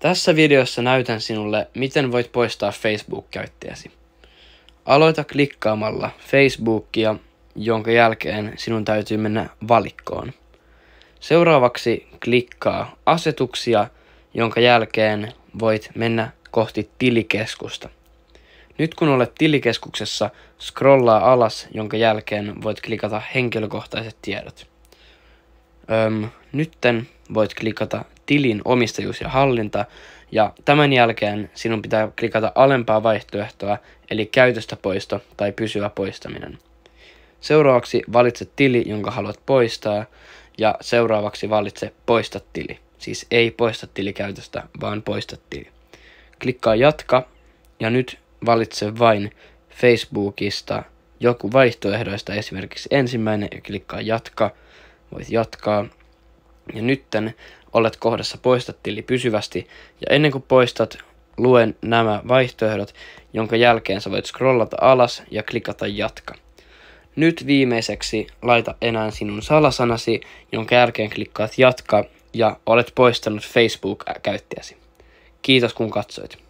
Tässä videossa näytän sinulle, miten voit poistaa Facebook-käyttäjäsi. Aloita klikkaamalla Facebookia, jonka jälkeen sinun täytyy mennä valikkoon. Seuraavaksi klikkaa asetuksia, jonka jälkeen voit mennä kohti tilikeskusta. Nyt kun olet tilikeskuksessa, scrollaa alas, jonka jälkeen voit klikata henkilökohtaiset tiedot. Nytten voit klikata tilin omistajuus ja hallinta, ja tämän jälkeen sinun pitää klikata alempaa vaihtoehtoa, eli käytöstä poisto tai pysyvä poistaminen. Seuraavaksi valitse tili, jonka haluat poistaa, ja seuraavaksi valitse poista tili. Siis ei poista tili käytöstä, vaan poista tili. Klikkaa jatka, ja nyt valitse vain Facebookista joku vaihtoehdoista, esimerkiksi ensimmäinen, ja klikkaa jatka. Voit jatkaa. Ja nytten olet kohdassa poista tili pysyvästi, ja ennen kuin poistat, luen nämä vaihtoehdot, jonka jälkeen sä voit scrollata alas ja klikata jatka. Nyt viimeiseksi laita enää sinun salasanasi, jonka jälkeen klikkaat jatka ja olet poistanut Facebook-käyttäjäsi. Kiitos kun katsoit.